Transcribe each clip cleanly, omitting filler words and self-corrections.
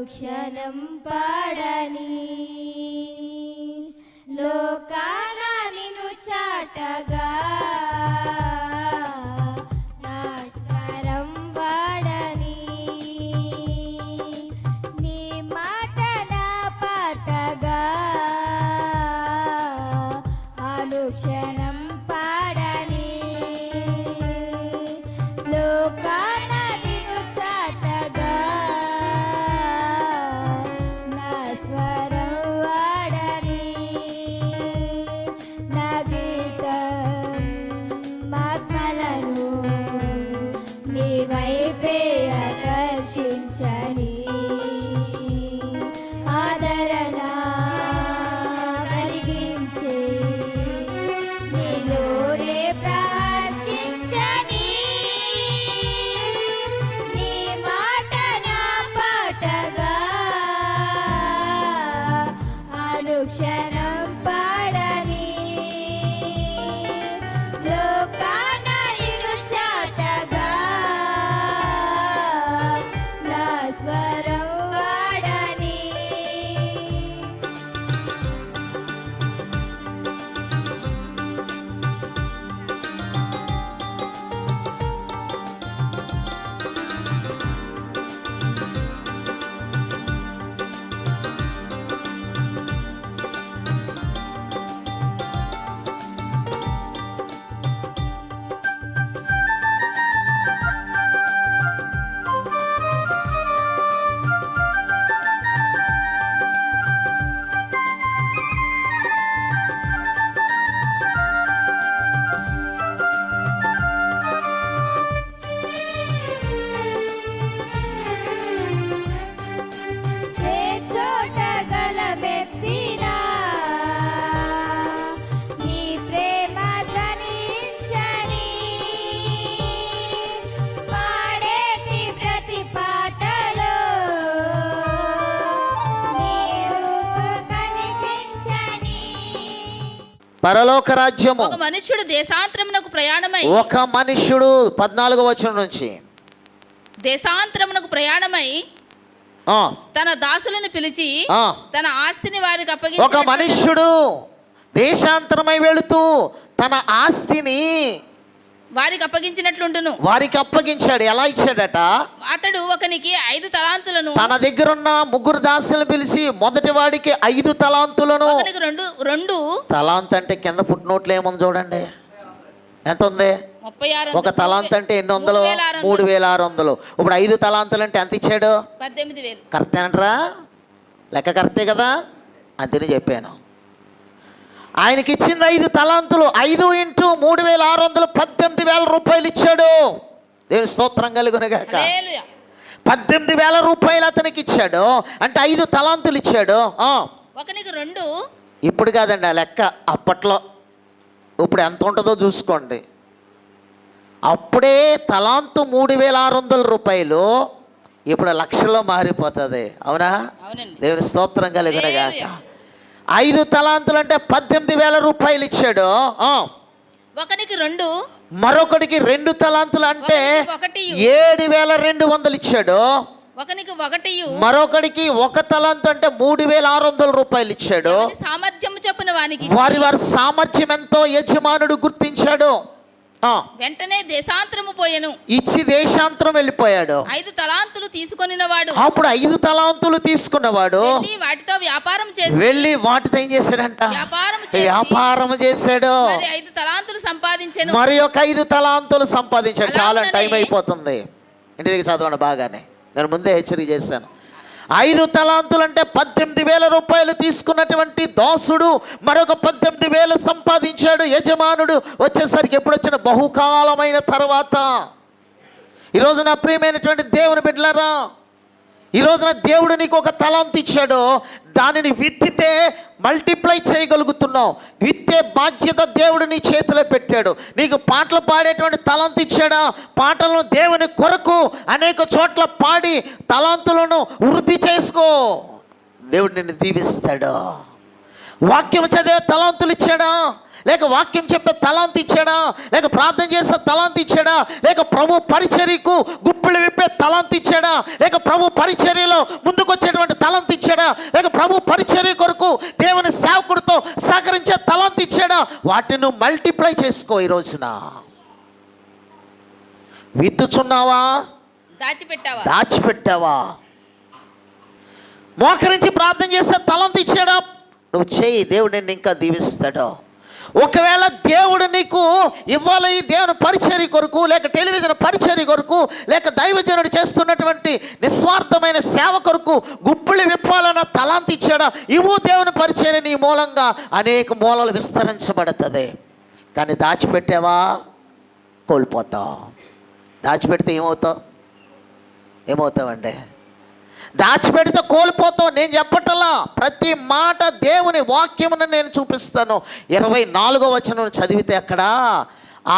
అనుక్షణం పాడని లోకాన నిన్ను చాటగా నా స్వరం వాడని నీ మాట నా పాటగా అనుక్షణం పాడని లోకాన నిన్ను చాటగా నా స్వరం వాడని నా గీతం ఆత్మలను నీ వైపే ఆకర్షించని ఆదరణ కలిగించే నీలోనే ప్రహర్షించని నీ మాట నా పాటగా అనుక్షణం పాడని లోకాన నిన్ను చాటగా నా స్వరం వాడని ఏ చోట గలమెత్తినా నీ ప్రేమ ధ్వనించని పాడేటి ప్రతి పాటలో నీ రూపు కనిపించని పరలోక రాజ్యము. ఒక మనుష్యుడు దేశాంతరమునకు ప్రయాణమై 14వ వచనం నుంచి దేశాంతరమునకు ప్రయాణమై ఆ, తన దాసులను పిలిచి ఆ. తన ఆస్తిని వారికి ఒక అప్పగించి మనుష్యుడు దేశాంతరమై వెళుతూ తన ఆస్తిని వారికి అప్పగించినట్లుండును. వారికి అప్పగించాడు. ఎలా ఇచ్చాడట? అతడు ఒకనికి 5 తలాంతులను తన దగ్గరున్న 3 దాసులను పిలిచి మొదటి వాడికి 5 తలాంతులను. ఒకనికి రెండు తలాంత్ అంటే కింద ఫుట్నోట్లు ఏముంది చూడండి, ఎంత ఉంది? 36 ఒక తలాంత్ అంటే ఎన్ని వందలు? 3600. 3600. ఇప్పుడు 5 తలాంతులు అంటే ఎంత ఇచ్చాడు? 18,000. కరెక్టేనంటరా? లెక్క కరెక్టే కదా? అంతేనే చెప్పాను. ఆయనకి ఇచ్చింది 5 తలాంతులు. 5 × 3600 18,000 రూపాయలు ఇచ్చాడు. దేవుని స్తోత్రం కలుగునుగాక. హల్లెలూయా. 18,000 రూపాయలు అతనికి ఇచ్చాడు. అంటే 5 తలాంతులు ఇచ్చాడు. ఒకనికి 2 ఇప్పుడు కాదండి ఆ లెక్క, అప్పట్లో. ఇప్పుడు ఎంత ఉంటుందో చూసుకోండి. అప్పుడే తలాంతు 3,600 రూపాయలు, ఇప్పుడు లక్షల్లో మారిపోతుంది. అవునా? అవునండి. దేవుని స్తోత్రం కలుగునుగాక. హల్లెలూయా. 5 తలాంతులు అంటే 18,000 రూపాయలు ఇచ్చాడు. ఒకనికి 2 మరొకటికి 2 తలాంతులు అంటే ఒకటి 7,200 ఇచ్చాడు. ఒకనికి 1 మరొకడికి 1 తలాంతు అంటే 3,600 రూపాయలు ఇచ్చాడు. సామర్థ్యము చొప్పున వానికి వారి సామర్థ్యం ఎంతో యజమానుడు గుర్తించాడు. వెంటనే దేశాంతరము పోయెను. ఇచ్చి దేశాంతరం వెళ్ళిపోయాడు. 5 తలాంతులు తీసుకొనినవాడు అప్పుడు 5 తలాంతులు తీసుకున్నవాడు వెళ్ళి వాటితో వ్యాపారం చేసి వెళ్ళి వాటితో ఏం చేశాడంట? వ్యాపారం చేశాడు. మరి 5 తలాంతులు సంపాదించెను. మరి ఒక 5 తలాంతులు సంపాదించాడు. చాలా అలాగనే టైం అయిపోతుంది. ఇంటి దగ్గర చదవండి బాగానే, నేను ముందే హెచ్చరిక చేశాను. 5 తలాంతులు అంటే 18,000 రూపాయలు తీసుకున్నటువంటి దాసుడు మరొక 18,000 సంపాదించాడు. యజమానుడు వచ్చేసరికి ఎప్పుడు వచ్చిన బహుకాలమైన తర్వాత. ఈరోజు నా ప్రియమైనటువంటి దేవుని బిడ్డలారా, ఈ రోజున దేవుడు నీకు ఒక తలాంతు ఇచ్చాడు. దానిని విత్తితే మల్టిప్లై చేయగలుగుతున్నావు. విత్తే బాధ్యత దేవుడు నీ చేతిలో పెట్టాడు. నీకు పాటలు పాడేటువంటి తలాంతు ఇచ్చాడా? పాటలను దేవుని కొరకు అనేక చోట్ల పాడి తలాంతులను వృద్ధి చేసుకో, దేవుడు నిన్ను దీవిస్తాడు. వాక్యం చదివే తలాంతులు ఇచ్చాడా? లేక వాక్యం చెప్పే తలాంతు ఇచ్చాడా, లేక ప్రార్థన చేసే తలాంతు ఇచ్చాడా, లేక ప్రభు పరిచర్యకు గుప్పిళ్ళు విప్పే తలాంతు ఇచ్చాడా, లేక ప్రభు పరిచర్యలో ముందుకు వచ్చేటువంటి తలాంతు ఇచ్చాడా, లేక ప్రభు పరిచర్య కొరకు దేవుని సేవకుడితో సహకరించే తలాంతు ఇచ్చాడా, వాటిని నువ్వు మల్టిప్లై చేసుకో. ఈ రోజున విత్తుచున్నావా, దాచిపెట్టావా, మోకరించి ప్రార్థన చేసే తలంతు ఇచ్చాడా, నువ్వు చేయి, దేవుడు నిన్ను ఇంకా దీవిస్తాడు. ఒకవేళ దేవుడు నీకు ఇవ్వాలి దేవుని పరిచర్య కొరకు, లేక టెలివిజన్ పరిచర్య కొరకు, లేక దైవజనుడు చేస్తున్నటువంటి నిస్వార్థమైన సేవ కొరకు గుప్పిళ్ళు విప్పాలన్న తలాంతు ఇచ్చాడా, ఇవ్వు దేవుని పరిచర్య, నీ మూలంగా అనేక మూలలు విస్తరించబడుతుంది. కానీ దాచిపెట్టావా, కోల్పోతావు. దాచిపెడితే ఏమవుతావండి? దాచిపెడితే కోల్పోతావు. నేను చెప్పటలా, ప్రతి మాట దేవుని వాక్యమును నేను చూపిస్తాను. 24వ వచనం చదివితే అక్కడ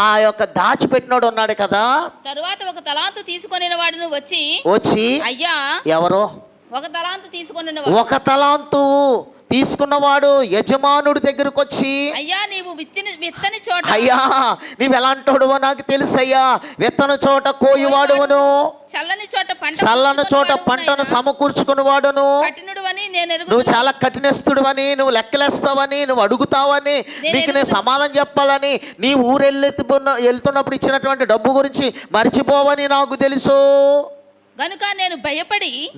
ఆ యొక్క దాచిపెట్టినోడు ఉన్నాడు కదా, తరువాత ఒక తలాంతు తీసుకొనిన వాడును వచ్చి అయ్యా, ఎవరో ఒక తలాంతు తీసుకున్నవాడు యజమానుడి దగ్గరకు వచ్చి, అయ్యా నీవు విత్తని చోట, అయ్యా నీవు ఎలాంటోడువో నాకు తెలుసయ్యా, విత్తన చోట కోయువాడువను, చల్లని చోట పంటను సమకూర్చుకుని వాడును, నువ్వు చాలా కఠినస్తుడు అని, నువ్వు లెక్కలేస్తావని, నువ్వు అడుగుతావని, నీకు నేను సమాధానం చెప్పాలని, నీ ఊరు వెళ్తున్నప్పుడు ఇచ్చినటువంటి డబ్బు గురించి మర్చిపోవని నాకు తెలుసు. గనుక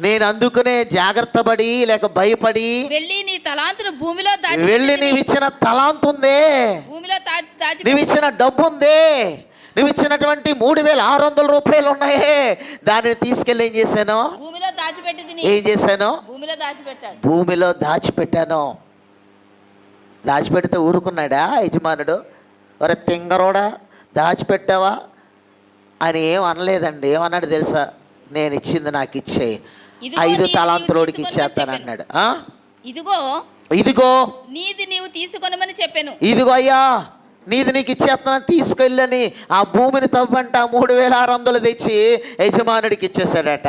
నేను అందుకనే జాగ్రత్త పడి లేక భయపడి వెళ్ళి నీ తలాంతును భూమిలో వెళ్ళి నీవు ఇచ్చిన తలాంతు ఉందే, భూమిలో నీవు ఇచ్చిన డబ్బు ఉందే, నువ్వు ఇచ్చినటువంటి 3,600 రూపాయలు ఉన్నాయే, దానిని తీసుకెళ్ళి ఏం చేశాను? భూమిలో దాచిపెట్టి. ఏం చేశాను? భూమిలో దాచిపెట్టాను. దాచిపెడితే ఊరుకున్నాడా యజమానుడు? ఒరే తింగరోడా, దాచిపెట్టావా అని ఏం అనలేదండి. ఏమన్నాడు తెలుసా? నేను ఇచ్చింది నాకు ఇచ్చేయి, 5 తలాంతులోడికి ఇచ్చేస్తాను అన్నాడు. ఇదిగో నీది నీవు తీసుకొనమని చెప్పాను. ఇదిగో అయ్యా నీది నీకు ఇచ్చేస్తాను, తీసుకెళ్ళని ఆ భూమిని తవ్వంట 3,600 తెచ్చి యజమానుడికి ఇచ్చేసాడట.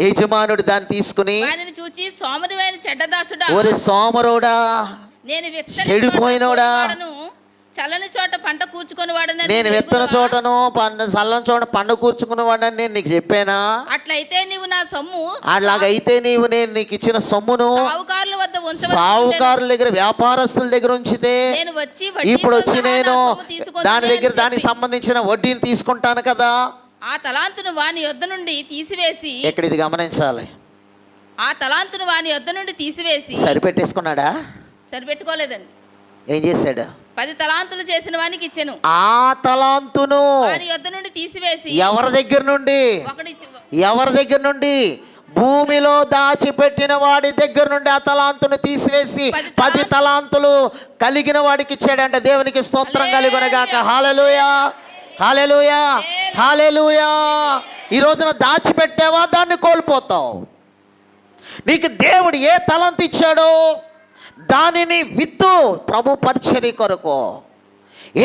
యజమానుడు దాన్ని తీసుకుని చూచి సోమరువైన చెడ్డదాసుడా, ఒరే సోమరుడా, నేను చెడిపోయినోడా, చల్లని చోట పంట కూర్చుకుని వాడని, నేను విత్తన చోటను చల్లని చోట పంట కూర్చుకుని వాడని నేను నీకు చెప్పానా? అట్లయితే నీవు నా సొమ్ము, అలాగైతే నేను నీకు ఇచ్చిన సొమ్మును సావుకారుల దగ్గర, వ్యాపారస్తుల దగ్గర ఉంచితే ఇప్పుడు వచ్చి నేను దానికి సంబంధించిన వడ్డీని తీసుకుంటాను కదా. ఆ తలాంతును వాని యొద్ద నుండి తీసివేసి, ఇక్కడ ఇది గమనించాలి, ఆ తలాంతును వాని యొద్ద నుండి తీసివేసి సరిపెట్టేసుకున్నాడా? సరిపెట్టుకోలేదండి. ఏం చేశాడు? 10 తలాంతులు చేసిన వానికి ఇచ్చాను. ఆ తలాంతును వాని యొద్ద నుండి తీసివేసి, ఎవరి దగ్గర నుండి? భూమిలో దాచిపెట్టిన వాడి దగ్గర నుండి ఆ తలాంతును తీసివేసి 10 తలాంతులు కలిగిన వాడికి ఇచ్చాడంట. దేవునికి స్తోత్రం కలుగునగాక. హల్లెలూయా, హల్లెలూయా, హల్లెలూయా. ఈ రోజున దాచిపెట్టావా, దాన్ని కోల్పోతావు. నీకు దేవుడు ఏ తలాంతు ఇచ్చాడో దానిని విత్తు ప్రభు పరిచర్య కొరకు.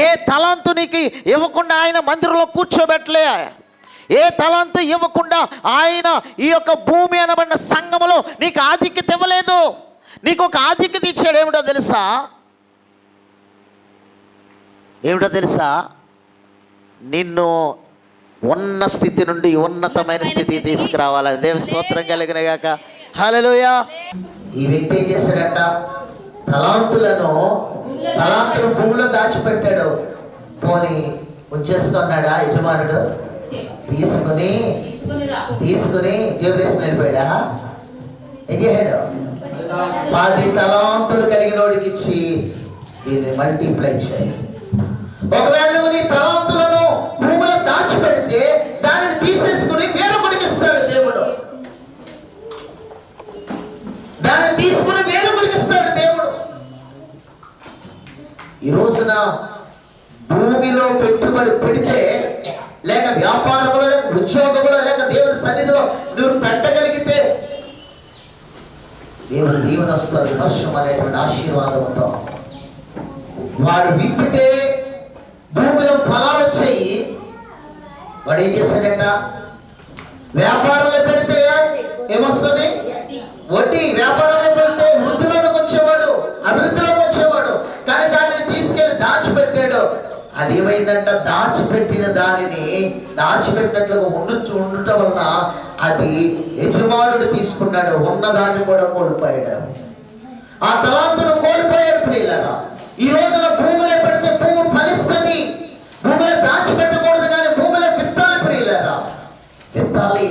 ఏ తలాంతు నీకు ఇవ్వకుండా ఆయన మందిరంలో కూర్చోబెట్టలే, ఏ తలాంతు ఇవ్వకుండా ఆయన ఈ యొక్క భూమి అనబడిన సంఘములో నీకు ఆధిక్యత ఇవ్వలేదు. నీకు ఒక ఆధిక్యత ఇచ్చాడు. ఏమిటో తెలుసా? నిన్ను ఉన్న స్థితి నుండి ఉన్నతమైన స్థితికి తీసుకురావాలని. దేవుని స్తోత్రం కలిగిన గాక. హల్లెలూయా. ఈ వ్యక్తి ఏం చేశాడంట? తలాంతులను భూమిలో దాచిపెట్టాడు. పోనీ ఉంచేసుకున్నాడా యజమానుడు? తీసుకుని జేబులేసుకుని వెళ్ళిపోయాడా? ఏం చేశాడు? 10 తలాంతులు కలిగిన వాడికి ఇచ్చి దీన్ని మల్టిప్లై చేయి. ఒకవేళ నువ్వు నీ తలాంతులను భూమిలో దాచిపెడితే దానిని తీసేసుకుని వేరొకడికి ఇస్తాడు దేవుడు. దాన్ని తీసుకుని వేరొకడికి ఇస్తాడు దేవుడు. ఈ రోజున భూమిలో పెట్టుబడి పెడితే, లేక వ్యాపారంలో, లేక ఉద్యోగంలో, లేక దేవుని సన్నిధిలో నువ్వు పెట్టగలిగితే దేవుడు దీవెన వస్తాడు. వర్షం అనేటువంటి ఆశీర్వాదంతో వాడు విత్తితే భూమిలో ఫలాలు వచ్చాయి. వాడు ఏం చేశాడట? వ్యాపారంలో పెడితే ఏమొస్తుంది? వడ్డీ. వ్యాపారంలో పెడితే వృద్ధిలోకి వచ్చేవాడు, అభివృద్ధిలోకి వచ్చేవాడు. కానీ దానిని అదేమైందంట, దాచిపెట్టిన దానిని దాచిపెట్టినట్లుగా ఉండటం వలన అది యజమానుడు తీసుకున్నాడు, ఉన్నదాన్ని కూడా కోల్పోయాడు. ఆ తలాంతును కోల్పోయాడు ప్రియులారా. ఈ రోజున భూమిలో పెడితే భూమి ఫలిస్తుంది. భూమిలో దాచిపెట్టకూడదు, కానీ భూమిలో విత్తాలి ప్రియులారా. విత్తాలి.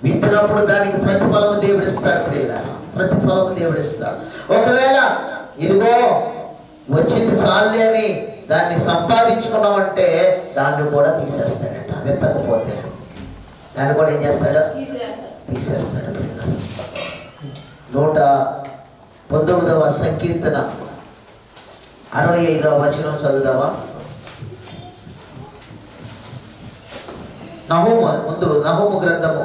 విత్తినప్పుడు దానికి ప్రతిఫలము దేవుడిస్తాడు ప్రియులారా. ప్రతిఫలము దేవుడిస్తాడు. ఒకవేళ ఇదిగో వచ్చింది చాలే అని దాన్ని సంపాదించుకున్నామంటే దాన్ని కూడా తీసేస్తాడట. విత్తకపోతే దాన్ని కూడా ఏం చేస్తాడు? తీసేస్తాడు ప్రియులారా. 119వ సంకీర్తన 65వ వచనం చదువుదావా? నహూము గ్రంథము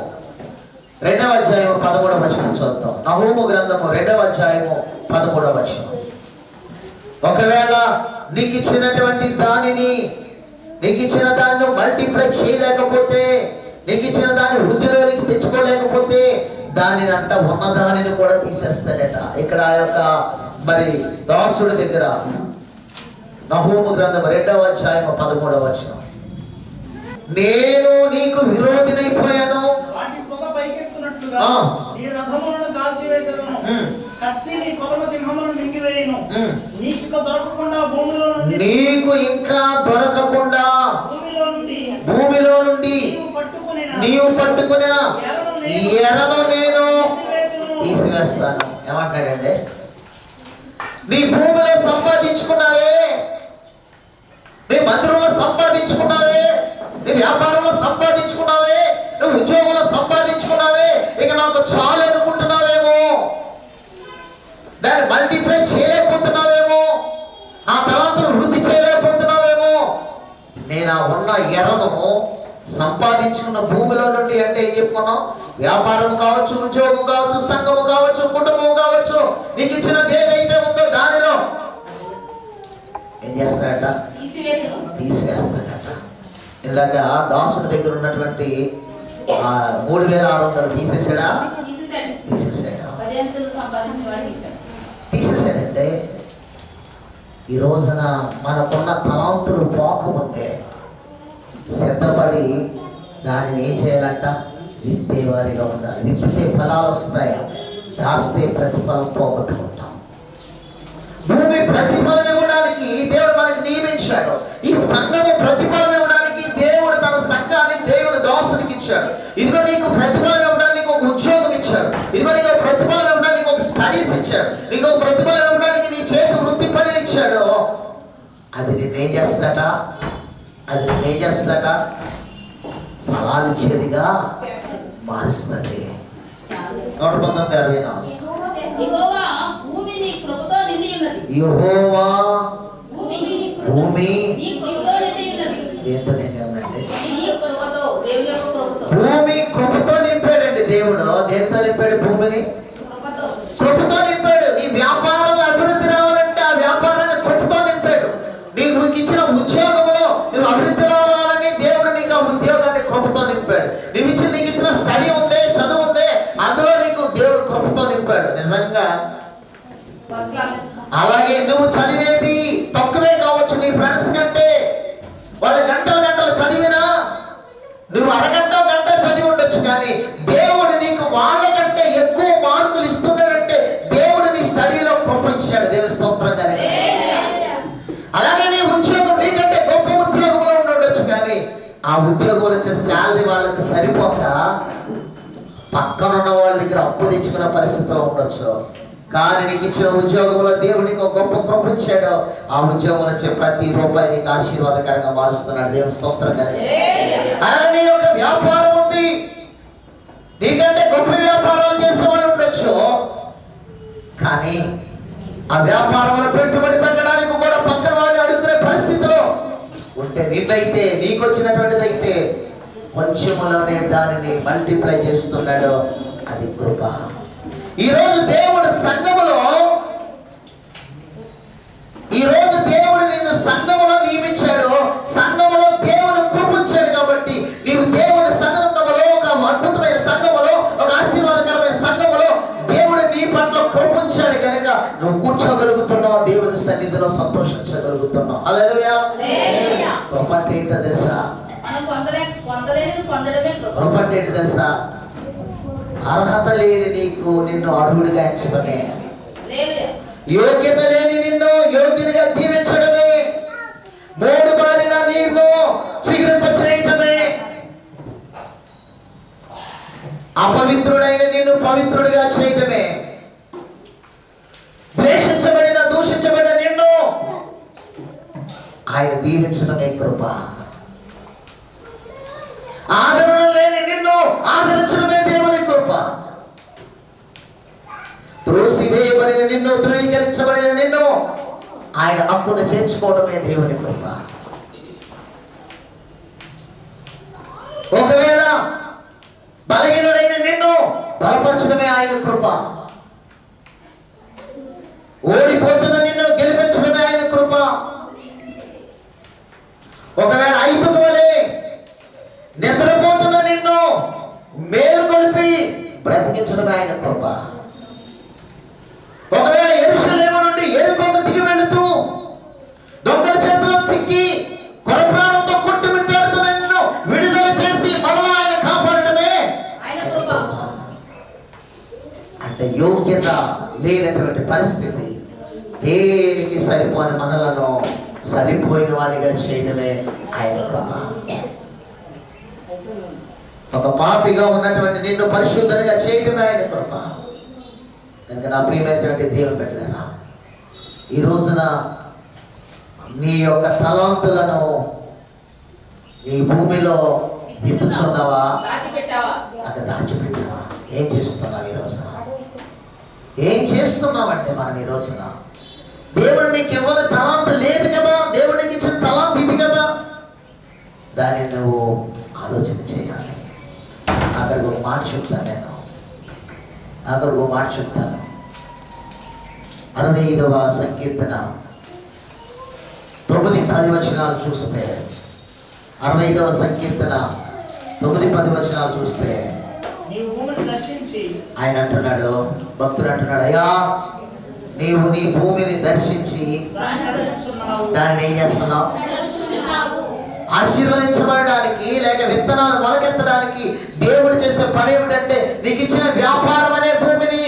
2వ అధ్యాయము 13వ వచనం చదువుతాం. నహూము గ్రంథము 2వ అధ్యాయము 13వ వచనం. ఒకవేళ నీకు ఇచ్చినటువంటి దానిని, నీకు ఇచ్చిన దాన్ని మల్టిప్లై చేయలేకపోతే, నీకు ఇచ్చిన దాన్ని వృద్ధిలోనికి తెచ్చుకోలేకపోతే దానిని అంట ఉన్నదానిని కూడా తీసేస్తాడట. ఇక్కడ ఆ యొక్క మరి దాసుడి దగ్గర నహూము గ్రంథం 2వ అధ్యాయం 13వ వచనం. నేను నీకు విరోధినైపోయాను, నీకు ఇంకా దొరకకుండా భూమిలో నుండి నీవు పట్టుకుని ఎరను నేను తీసివేస్తాను. ఏమంటాడంటే, నీ భూమిలో సంపాదించుకున్నావే, నీ మందిరంలో సంపాదించుకున్నావే, నీ వ్యాపారంలో సంపాదించుకున్నావే, నువ్వు ఉద్యోగంలో సంపాదించుకున్నావే, ఇక నాకు చాలు అనుకుంటున్నావేమో, దాన్ని మల్టిప్లై చేయలేకపోతున్నావేమో, ఆ తలాంతులు వృద్ధి చేయలేకపోతున్నావేమో. నేను ఆ ఉన్న ఎరను సంపాదించుకున్న భూమిలో నుండి, అంటే ఏం చెప్పుకున్నాం? వ్యాపారం కావచ్చు, ఉద్యోగం కావచ్చు, సంఘము కావచ్చు, కుటుంబం కావచ్చు, నీకు ఇచ్చినది ఏదైతే ఉందో దానిలో ఏం చేస్తాడట? తీసివేస్తాడట. ఇందాక దాసుడి దగ్గర ఉన్నటువంటి 3600 తీసేసాడా? తీసేసాడంటే ఈ రోజున మనకున్న తలాంతులు పోకముందే సిద్ధపడి దానిని ఏం చేయాలంట? విత్తేవారిగా ఉండాలి. విత్తితే ఫలాలు వస్తాయి, దాస్తే ప్రతిఫలం పోగొట్టుకుంటాం. భూమి ప్రతిఫలం ఇవ్వడానికి దేవుడు మనకి నియమించాడు. ఈ సంఘము ప్రతిఫలం ఇవ్వడానికి దేవుడు తన సంఘాన్ని దేవుడు దాసునికి ఇచ్చాడు. ఇదిగో నీకు ప్రతిఫలం ఇవ్వడానికి ఒక ఉద్యోగం ఇచ్చాడు, ఇదిగో నీకు ప్రతిఫలం ఇవ్వడానికి ఒక స్టడీస్ ఇచ్చాడు, నీకు ప్రతిఫలం ఇవ్వడానికి నీ చేతి వృత్తి పనిని ఇచ్చాడు. అది నిన్నేం చేస్తాట? అది నిన్నేం చేస్తాట? ఫలాలు ఇచ్చేదిగా మారుస్తుంది. 119:64 యెహోవా భూమి దేంతో నిండిందంటే, భూమి కృపతో నింపాడండి దేవుడు. దేంతో నింపాడు? భూమిని కృపతో నింపాడు. నీ వ్యాపారంలో అభివృద్ధి రావాలంటే ఆ వ్యాపారాన్ని కృపతో నింపాడు. నీకు ఇచ్చిన ఉద్యోగంలో నువ్వు అభివృద్ధి రావాలని దేవుడు నీకు ఆ ఉద్యోగాన్ని కృపతో నింపాడు. నీకు ఇచ్చిన స్టడీ ఉందే, చదువు ఉందే, అందులో నీకు దేవుడు కృపతో నింపాడు. నిజంగా అలాగే నువ్వు చదివేది తక్కువే కావచ్చు నీ ఫ్రెండ్స్ కంటే, వాళ్ళు గంటలు చదివినా నువ్వు అరగంట గంట చదివి ఉండొచ్చు, కానీ దేవుడు నీకు వాళ్ళకంటే ఎక్కువ మార్కులు ఇస్తున్నాడంటే దేవుడు నీ స్టడీలో కృప ఇచ్చాడు. దేవుని స్తోత్రం కలిగి. అలాగే నీ ఉద్యోగం నీకంటే గొప్ప ఉద్యోగంలో ఉండొచ్చు, కానీ ఆ ఉద్యోగం వచ్చే శాలరీ వాళ్ళకి సరిపోక పక్కనున్న వాళ్ళ దగ్గర అప్పు తెచ్చుకునే పరిస్థితిలో ఉండొచ్చు. కానీ నీకు ఇచ్చిన ఉద్యోగంలో దేవుడు నీకు గొప్ప కృప ఇచ్చాడు. ఆ ఉద్యోగంలో వచ్చే ప్రతి రూపాయి నీకు ఆశీర్వాదకరంగా మారుస్తున్నాడు. దేవుని స్తోత్రం కలిగి. అలాగే నీ యొక్క వ్యాపారం ఉంది, నీకంటే గొప్ప వ్యాపారాలు చేసే వాళ్ళు ఉండొచ్చు, కానీ ఆ వ్యాపారంలో పెట్టుబడి పెట్టడానికి కూడా పక్కన వాళ్ళని అడుగుకునే పరిస్థితిలో ఉంటే, నిన్నైతే నీకు వచ్చినటువంటిది అయితే కొంచెంలోనే దానిని మల్టిప్లై చేస్తున్నాడు. అది కృప. ఈరోజు దేవుడు సంఘములో, ఈరోజు దేవుడు నిన్ను సంఘములో నియమించాడు. సంఘములో దేవుడు కృపించాడు కాబట్టి నీవు దేవుని సంఘములో, ఒక అద్భుతమైన సంఘములో, ఒక ఆశీర్వాదకరమైన సంఘములో దేవుడు నీ పట్ల కృపించాడు కనుక నువ్వు కూర్చోగలుగుతున్నావు, దేవుని సన్నిధిలో సంతోషించగలుగుతున్నావు. హల్లెలూయా. కృప అంటే ఏంటో తెలుసా? మనం పొందలేనిది పొందడమే కృప. కృప అంటే ఏంటో తెలుసా? అర్హత లేని నీకు నిన్ను అర్హుడిగా ఎంచుకునే, హల్లెలూయా. యోగ్యత లేని నిన్ను యోగ్యునిగా దీవించడమే, మూడు బారిన నీళ్లు చిగురింప చేయటమే, అపవిత్రుడైన నిన్ను పవిత్రుడిగా చేయటమే, ద్వేషించబడిన దూషించబడిన నిన్ను ఆయన దీవించడమే కృప. ఆదరణ లేని నిన్ను ఆదరించడమే దేవుని కృప. త్రోసివేయబడిన నిన్ను, ధృవీకరించబడిన నిన్ను ఆయన హక్కును చేర్చుకోవడమే దేవుని కృప. ఒకవేళ బలహీనుడైన నిన్ను బలపరచడమే ఆయన కృప. ఓడిపోతున్న నిన్ను గెలిపించడమే ఆయన కృప. ఒకవేళ ఐదుకు వలె నిద్రపోతున్న నిన్ను మేలుకొల్పి బ్రతికించడమే ఆయన కృప. ఒకవేళ యెరూషలేము నుండి యెరికోకు దిగి వెళుతూ దొంగల చేతిలో చిక్కి కొరప్రాణంతో కొట్టుమిట్టాడుతున్న నిన్ను విడుదల చేసి మరలా ఆయన కాపాడటమే ఆయన కృప. అంటే యోగ్యత లేనటువంటి పరిస్థితి, దేనికి సరిపోని మనలను సరిపోయిన వారిగా చేయడమే ఆయన కృప. ఒక పాపిగా ఉన్నటువంటి నిన్ను పరిశుద్ధంగా చేయడమే ఆయన కృప. కనుక నా ప్రియమైనటువంటి దేవుని బిడ్డలారా, ఈ రోజున నీ యొక్క తలాంతులను నీ భూమిలో విప్పుచున్నావా, దాచిపెట్టావా? అక్కడ దాచిపెట్టావా? ఏం చేస్తున్నావు ఈ రోజున? ఏం చేస్తున్నావంటే మనం ఈ రోజున దేవుడు నీకు ఇవ్వని తలాంత లేదు కదా, దేవుడు నీకు ఇచ్చిన తలాంత ఇది కదా, దాన్ని నువ్వు ఆలోచన చేయాలి. అక్కడికి ఒక మాట చెప్తాను నేను, అక్కడికి ఒక మాట చెప్తాను. 65వ సంకీర్తన 9-10 వచనాలు చూస్తే, 65వ సంకీర్తన 9-10 వచనాలు చూస్తే ఆయన అంటున్నాడు, భక్తుడు అంటున్నాడు, అయ్యా నీవు నీ భూమిని దర్శించి దాన్ని ఏం చేస్తున్నావు? ఆశీర్వదించబడడానికి లేక విత్తనాలు మొలకెత్తడానికి దేవుడు చేసే పని ఏమిటంటే నీకు ఇచ్చిన వ్యాపారం అనే భూమిని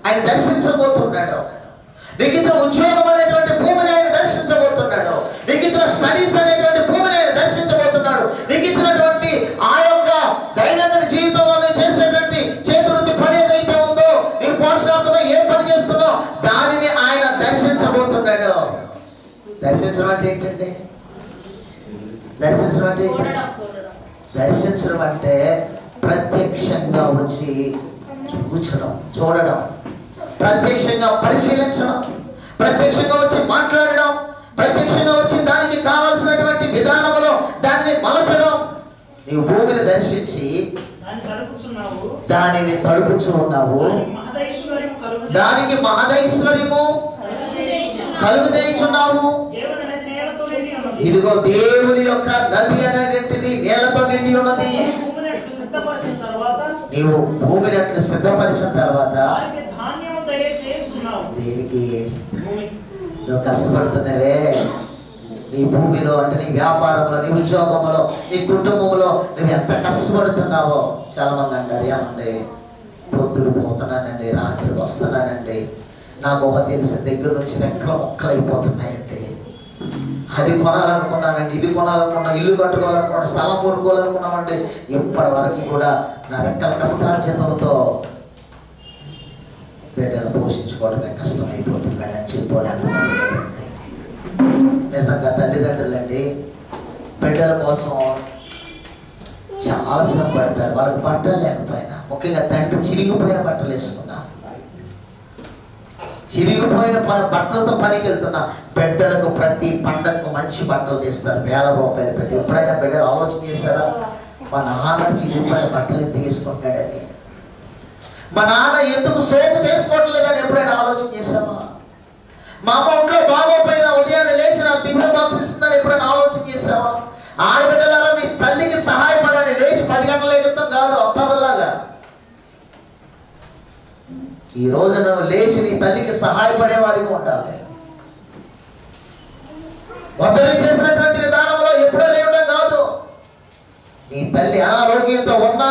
ఆయన దర్శించబోతున్నాడు. నీకు ఇచ్చిన ఉద్యోగం అనేటువంటి భూమిని ఆయన దర్శించబోతున్నాడు. నీకు ఇచ్చిన స్టడీస్ అనేటువంటి భూమిని ఆయన దర్శించబోతున్నాడు. నీకు ఇచ్చినటువంటి ఆ యొక్క దైనందిన జీవితంలో చేసేటువంటి చేతులకి పని ఏదైతే ఉందో, నీ పోషకాలతో ఏం పని చేస్తుందో దానిని ఆయన దర్శించబోతున్నాడు. దర్శించడం అంటే ఏంటంటే, దర్శించడం అంటే దర్శించడం అంటే ప్రత్యక్షంగా వచ్చి చూడడం, ప్రత్యక్షంగా పరిశీలించడం, ప్రత్యక్షంగా వచ్చి మాట్లాడడం, ప్రత్యక్షంగా వచ్చి దానికి కావాల్సినటువంటి విధానంలో దాన్ని మలచడం. నీవు భూమిని దర్శించి దానిని తడుపుచు ఉన్నావు, దానికి మహదైశ్వర్యము కలుగు చేయుచున్నావు. ఇదిగో దేవుని యొక్క నది అనేటువంటిది నేలతో నిండి ఉన్నది. నీవు భూమిని అట్లా సిద్ధపరిచిన తర్వాత దేనికి నువ్వు కష్టపడుతున్నావే? నీ భూమిలో అంటే నీ వ్యాపారంలో, నీ ఉద్యోగంలో, నీ కుటుంబంలో నువ్వు ఎంత కష్టపడుతున్నావో. చాలా మంది అంటారు, ఏమండి పొద్దుడు పోతున్నానండి, రాత్రి వస్తున్నానండి, నాకు ఒక తెలిసిన దగ్గర నుంచి రెక్కల మొక్కలు అయిపోతున్నాయండి, అది కొనాలనుకున్నానండి, ఇది కొనాలనుకున్నా, ఇల్లు కట్టుకోవాలనుకున్నా, స్థలం కొనుక్కోవాలనుకున్నామండి, ఇప్పటి వరకు కూడా నా రెక్కల కష్టార్జితంతో బిడ్డలు పోషించుకోవడమే కష్టమైపోతుంది అని చెప్పలేదు. నిజంగా తల్లిదండ్రులండి బిడ్డల కోసం చాలా శ్రమ పడతారు. వాళ్ళకి బట్టలు లేకపోయినా, ముఖ్యంగా తండ్రి చిరిగిపోయిన బట్టలు వేసుకున్నా, చిరిగిపోయిన బట్టలతో పనికి వెళ్తున్నా, బిడ్డలకు ప్రతి పండగకు మంచి బట్టలు తీస్తారు, ₹1000 పెట్టి. ఎప్పుడైనా బిడ్డలు ఆలోచన చేశారా? మా నాన్న చిరిగిపోయిన బట్టలు ఎందుకు వేసుకుంటాడని, మా నాన్న ఎందుకు సోపు చేసుకోవట్లేదని ఎప్పుడైనా ఆలోచన చేశామా? మా అమ్మ ఒంట్లో బాగోపోయినా ఉదయాన్నే లేచి నాకు టిఫిన్ బాక్స్ ఇస్తుందని ఎప్పుడైనా ఆలోచన చేశావా? ఆడబిడ్డలారా మీ తల్లికి సహాయపడాలి, లేచి 10 గంటలు ఎగుతాం కాదు అత్తదలాగా. ఈ రోజు నువ్వు లేచి నీ తల్లికి సహాయపడే వారికి ఉండాలి. వద్దలు చేసినటువంటి విధానంలో ఎప్పుడో తల్లి అనారోగ్యంతో ఉన్నా,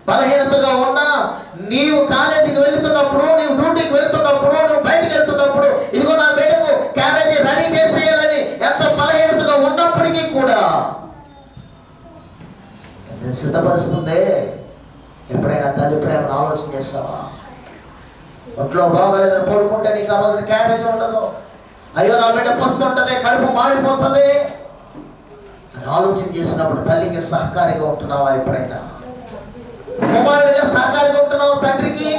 బలహీనతగా ఉన్నా, నీవు కాలేజీకి వెళుతున్నప్పుడు, నీవు డ్యూటీకి వెళుతున్నప్పుడు, నువ్వు బయటకు వెళ్తున్నప్పుడు, ఇదిగో నా బిడ్డకు క్యారేజీ రెడీ చేసేయాలని ఎంత బలహీనతగా ఉన్నప్పటికీ కూడా సిద్ధపరుస్తుందే. ఎప్పుడైనా తల్లి ప్రేమను ఆలోచన చేస్తావా? ఒంట్లో బాగోలేదని పడుకుంటే నీకు ఆ రోజున క్యారేజ్ ఉండదు. అయ్యో నా బిడ్డ పస్తుంటుంది, కడుపు మారిపోతుంది అని ఆలోచన చేసినప్పుడు తల్లికి సహకారిగా ఉంటున్నావా? ఎప్పుడైనా కుమారుడిగా సహకారిగా ఉంటున్నావా తండ్రికి?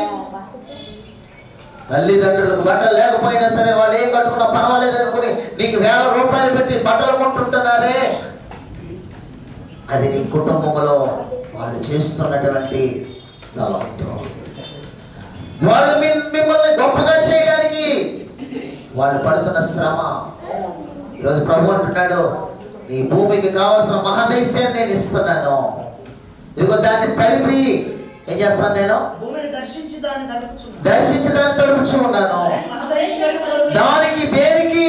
తల్లిదండ్రులకు బట్టలు లేకపోయినా సరే వాళ్ళు ఏం కట్టుకున్నా పర్వాలేదు అనుకుని నీకు వేల రూపాయలు పెట్టి బట్టలు కొంటుంటున్నారే, అది నీ కుటుంబంలో వాళ్ళు చేస్తున్నటువంటి తలంతో. వాళ్ళు మిమ్మల్ని గొప్పగా చేయడానికి వాళ్ళు పడుతున్న శ్రమ. ఈరోజు ప్రభు అంటున్నాడు, నీ భూమికి కావాల్సిన మహాదేశాన్ని నేను ఇస్తున్నాను, ఇదిగో దాన్ని తడిపి ఏం చేస్తాను, నేను దర్శించి దాన్ని తడుపుచు ఉన్నాను. దానికి దేనికి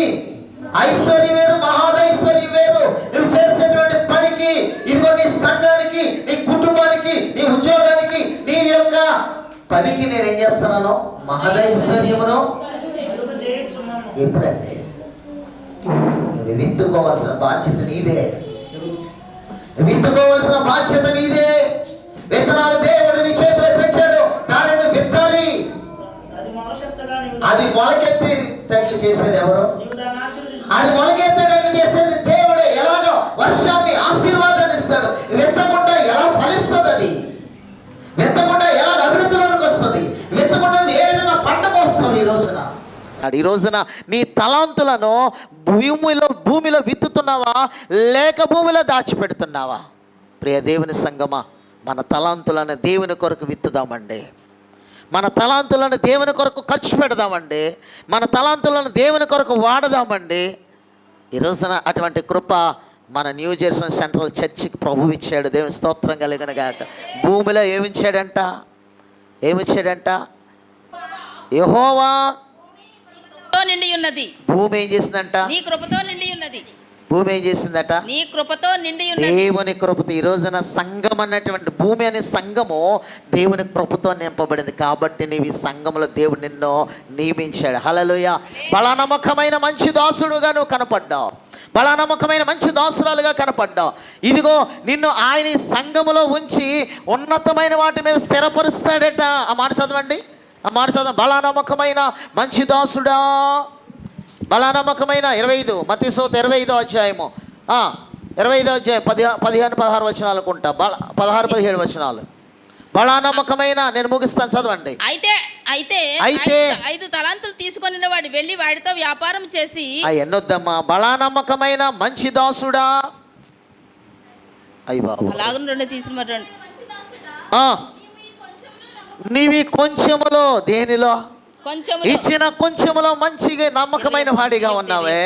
ఐశ్వర్యం వేరు, మహాదైశ్వర్యం వేరు. నువ్వు చేసేటువంటి పనికి, ఇదిగో నీ సంఘానికి, నీ కుటుంబానికి, నీ ఉద్యోగానికి, నీ యొక్క పనికి నేనేం చేస్తున్నాను, మహదైశ్వర్యమును. ఎప్పుడండి? నువ్వు విత్తుకోవాల్సిన బాధ్యత నీదే, విత్తుకోవాల్సిన బాధ్యత నీదే. విత్తనాలు దేవుడు నీ చేతిలో పెట్టాడు, దానిని విత్తాలి. అది మొలకెత్తేటట్లు చేసేది ఎవరు? అది మొలకెత్తేటట్లు చేసేది దేవుడే. ఎలాగో వర్షాన్ని, ఆశీర్వాదాన్ని ఇస్తాడు. విత్తకుండా ఎలా ఫలిస్తుంది? అది విత్తకుండా ఎలా అభివృద్ధిలోకి వస్తుంది? విత్తకుండా ఏ విధంగా పంటకు వస్తావు? ఈ రోజున నీ తలాంతులను భూమిలో విత్తుతున్నావా, లేక భూమిలో దాచిపెడుతున్నావా? ప్రియ దేవుని సంగమా, మన తలాంతులను దేవుని కొరకు విత్తుదామండి. మన తలాంతులను దేవుని కొరకు ఖర్చు పెడదామండి. మన తలాంతులను దేవుని కొరకు వాడదామండి. ఈ రోజున అటువంటి కృప మన న్యూ జెరూసలేం సెంట్రల్ చర్చికి ప్రభు ఇచ్చాడు. దేవుని స్తోత్రం కలిగిన గాక. భూమిలో ఏమిచ్చాడంట? యెహోవా నిండి ఉన్నది. భూమి ఏం చేసిందంట? నీ కృపతో నిండి ఉన్నది. భూమి ఏం చేసిందట? నీ కృపతో నిండి ఉన్నది. దేవుని కృపతో. ఈ రోజున సంఘం అన్నటువంటి భూమి అనే సంఘము దేవుని కృపతో నింపబడింది. కాబట్టి నీవు ఈ సంఘంలో దేవుడు నిన్ను నియమించాడు. హల్లెలూయా. బలనమ్మకమైన మంచి దాసుడుగా నువ్వు కనపడ్డావు, బలనమ్మకమైన మంచి దాసురాలుగా కనపడ్డావు. ఇదిగో నిన్ను ఆయన ఈ సంఘములో ఉంచి ఉన్నతమైన వాటి మీద స్థిరపరుస్తాడట. ఆ మాట చదవండి, ఆ మాట చదవండి. బలనమ్మకమైన మంచి దాసుడా, బలనమ్మకమైన 25 మత్తయి సువార్త 25వ అధ్యాయము 25వ అధ్యాయం 15-16 వచనాలు అనుకుంటా, 16-17 వచనాలు. బలనమ్మకమైన, నేను ముగిస్తాను చదవండి. అయితే 5 తలాంతులు తీసుకొని వాడు వెళ్ళి వాడితో వ్యాపారం చేసి. ఎన్నొద్దమ్మా? బలనమ్మకమైన మంచి దాసుడా. అయ్యి బాబు, అలాగ 2 తీసుకుని నీవి కొంచెములో, దేనిలో? కొంచెములో. ఇచ్చిన కొంచెములో మంచిగా నమ్మకమైన వాడిగా ఉన్నావే,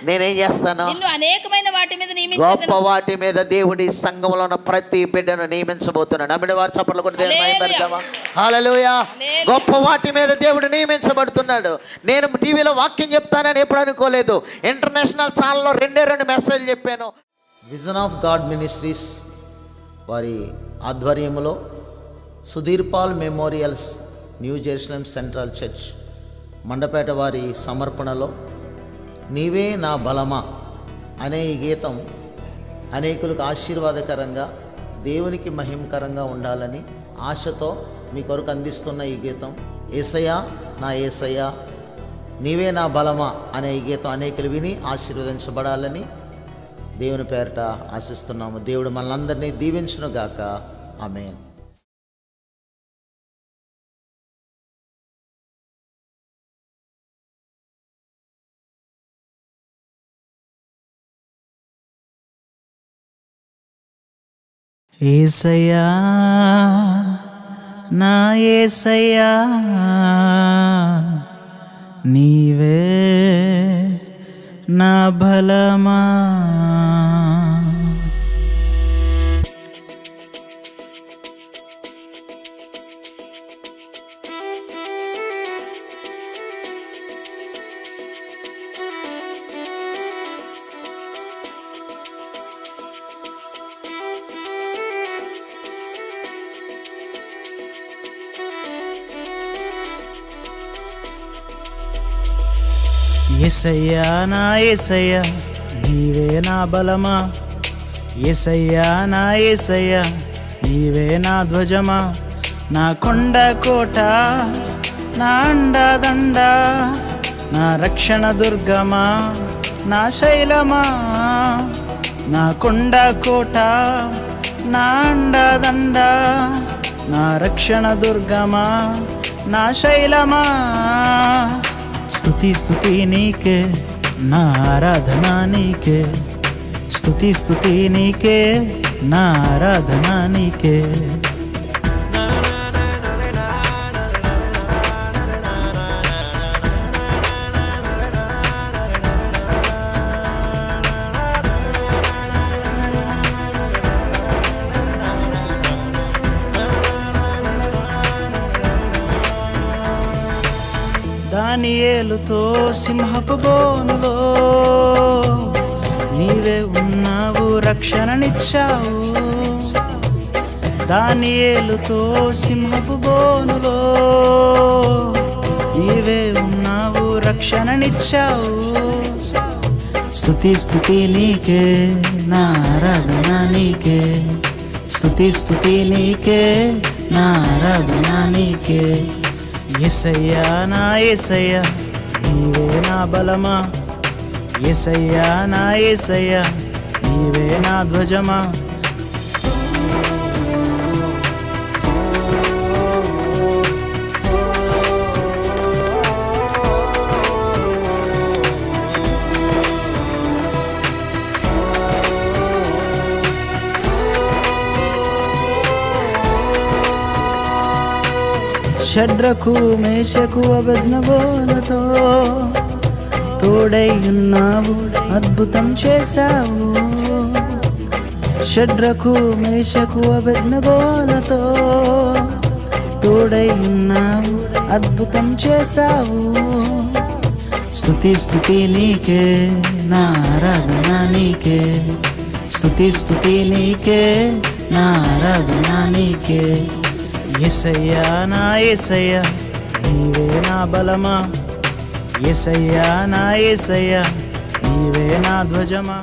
నేనేం చేస్తాను? నిన్ను అనేకమైన వాటి మీద నియమించాను. గొప్ప వాటి మీద దేవుడి సంఘంలో ఉన్న ప్రతి బిడ్డను నియమించబోతున్నాడు. నమ్మిన వారు చప్పట్లు కూడా దేవుని మహిమపడదామా? హల్లెలూయా. గొప్ప వాటి మీద దేవుడు నియమించబడుతున్నాడు. నేను టీవీలో వాక్యం చెప్తానని ఎప్పుడు అనుకోలేదు. ఇంటర్నేషనల్ ఛానల్లో 2 మెసేజ్ చెప్పాను. విజన్ ఆఫ్ గాడ్ మినిస్ట్రీస్ వారి ఆధ్వర్యంలో Sudhir Paul memorials New Jerusalem Central Church Mandapeta వారి సమర్పణలో నీవే నా బలమా అనే ఈ గీతం అనేకులకు ఆశీర్వాదకరంగా, దేవునికి మహిమకరంగా ఉండాలని ఆశతో మీ కొరకు అందిస్తున్న ఈ గీతం. యేసయ్యా నా యేసయ్యా నీవే నా బలమా అనే ఈ గీతం అనేకులు విని ఆశీర్వదించబడాలని దేవుని పేరిట ఆశిస్తున్నాము. దేవుడు మనలందరినీ దీవించునుగాక. ఆమేన్. యేసయ్యా నా యేసయ్యా నీవే నా బలమా. యేసయ్యా నా యేసయ్యా నీవే నా బలమా, యేసయ్యా నా యేసయ్యా నీవే నా ధ్వజమా, నా కొండ కోట, నా అండదండ, నా రక్షణ దుర్గమా, నా శైలమా, నా కొండ కోట, నా అండదండ, నా రక్షణ దుర్గమా, నా శైలమా. స్తుతి స్తుతి నీకే, నా ఆరాధన నీకే, స్తుతి స్తుతి నీకే, నా ఆరాధన నీకే. దానియేలుతో సింహపు బోనులో నీవే ఉన్నావు, రక్షణనిచ్చావు. దానియేలుతో సింహపు బోనులో నీవే ఉన్నావు, రక్షణనిచ్చావు. స్తుతి స్తుతి నీకే, నా ఆరాధన నీకే, స్తుతి స్తుతి నీకే, నా ఆరాధన నీకే. యేసయ్యా నా యేసయ్యా నీవే నా బలమా, యేసయ్యా నా యేసయ్యా నీవే నా ధ్వజమా. షడ్రకు మేషకు అబేద్నెగోలతో తోడై ఉన్నావు, అద్భుతం చేశావు. షడ్రకు మేషకు అబేద్నెగోలతో తోడై ఉన్నావు, అద్భుతం చేశావు. స్తుతి స్తుతి నీకే, నా ఆరాధన నీకే, స్తుతి స్తుతి నీకే, నా ఆరాధన నీకే. యేసయ్యా నా యేసయ్యా నీవే నా బలమా, యేసయ్యా నా యేసయ్యా నీవే నా ధ్వజమా.